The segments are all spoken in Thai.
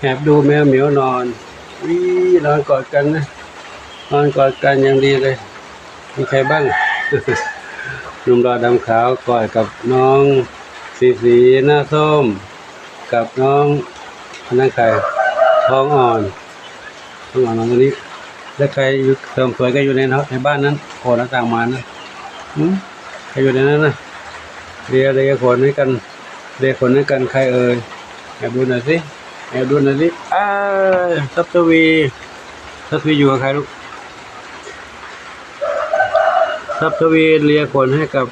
แอบดูแมวเหมียวนอนวินอนกอดกันนะนอนกอดกันอย่างดีเลยมีใครบ้าง หนุ่มรอดำขาวกอดกับน้องสีหน้าส้มกับน้องนั่นใครท้องอ่อนนอนตรงนี้แล้วใครอยู่เติมสวยก็อยู่ในบ้านนั้นโผล่หน้าต่างมานะใครอยู่ในนั้นนะเรียขนให้กันใครเอ่ยแอบดูหน่อยสิทัพทวีอยู่กับใครลูกทัพทวีเลียขนให้กับ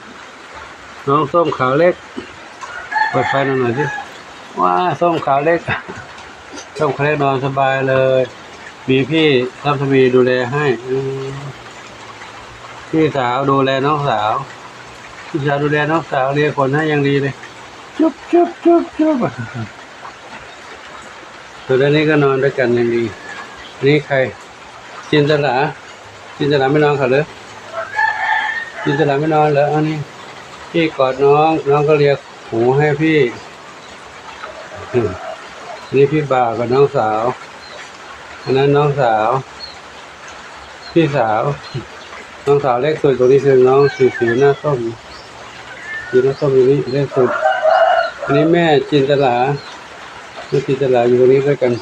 น้องส้มขาวเล็กเปิดไฟหน่อยสิว้าส้มขาวเล็กนอนสบายเลยมีพี่ทัพทวีดูแลให้พี่สาวดูแลน้องสาวเลียขนให้อย่างดีเลยจุ๊บส่วนอันนี้ก็นอนด้วยกันอย่างดีนี่ใครจินตลาไม่นอนเขาเลยจินตลาไม่นอนเหรออันนี้พี่กอดน้องก็เรียกหูให้พี่นี่พี่บ่าวกับน้องสาวอันนั้นน้องสาวพี่สาวน้องสาวเล็กสุดตรงนี้คือน้องสีหน้าส้มอยู่นี่เล็กสุดอันนี้แม่จินตลาอยู่ตรงนี้ด้วยกัน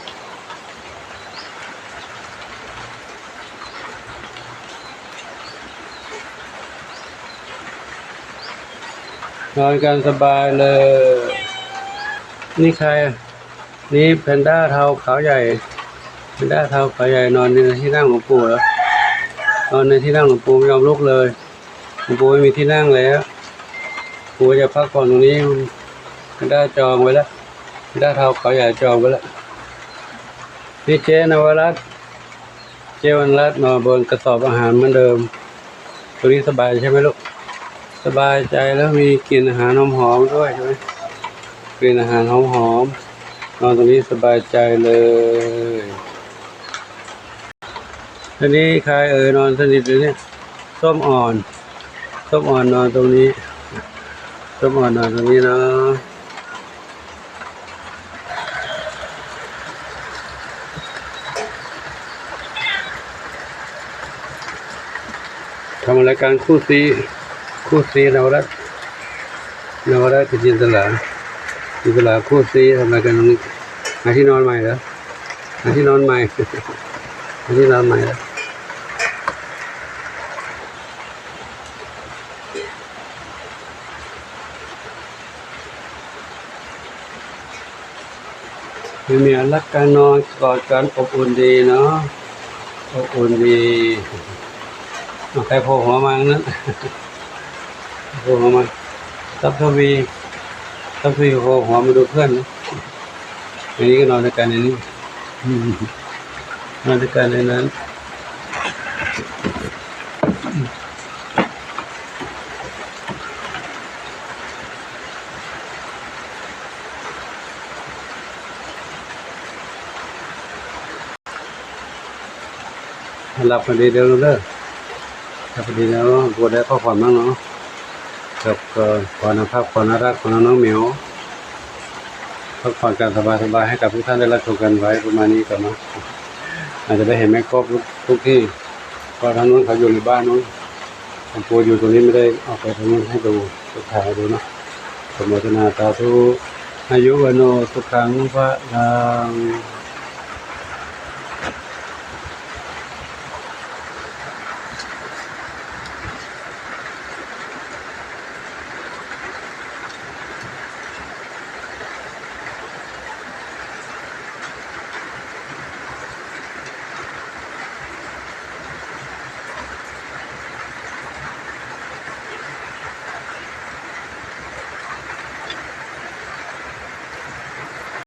นอนกันสบายเลยนี่ใครนี่แพนด้าเทาขาวใหญ่นอนในที่นั่งหลวงปู่แล้วนอนในที่นั่งหลวงปู่ไม่ยอมลุกเลยหลวงปู่ไม่มีที่นั่งแล้วปู่จะพักผ่อนตรงนี้แพนด้าจองไว้แล้วแพนด้าเทาขาวใหญ่จองไว้แล้วนี่เจ๊นวรัตน์นอนบนกระสอบอาหารเหมือนเดิมตรงนี้สบายใช่ไหมลูกสบายใจแล้วมีกลิ่นอาหารหอมๆด้วยใช่ไหมกลิ่นอาหารหอมๆนอนตรงนี้สบายใจเลยทีนี้ใครนอนสนิทเลยเนี่ยส้มอ่อนนอนตรงนี้เนาะทำรายการคู่ซีนวรัตน์จินตลาคู่ซีทำรายการตรงนี้หาที่นอนใหม่แล้วหาที่นอนใหม่แล้วมีรักการนอนกอดกันอบอุ่นดีเนาะใครโผล่หัวมานั้นโผล่หัวมาทัพทวีโผล่หัวมาดูเพื่อนนะอันนี้ก็นอนด้วยกันในนี้นอนด้วยกันในนั้นหลับพอดีเดี๋ยวเลิกหลับพอดีแล้วปวดได้พักผ่อนบ้างเนาะกับขอน้ำพักขอน้ำรักขอน้องเหมียวพักผ่อนกันสบายให้กับทุกท่านได้รับชมกันไว้ประมาณนี้ก่อนเนาะอาจจะได้เห็นไม่ครบทุกที่เพราะทางนู้นเขาอยู่ในบ้านนู้นผมปวดอยู่ตรงนี้ไม่ได้ออกไปทางนู้นให้ดูถ่ายดูเนาะสมโภชนาสาธุอายุวโนสุขังพระลัง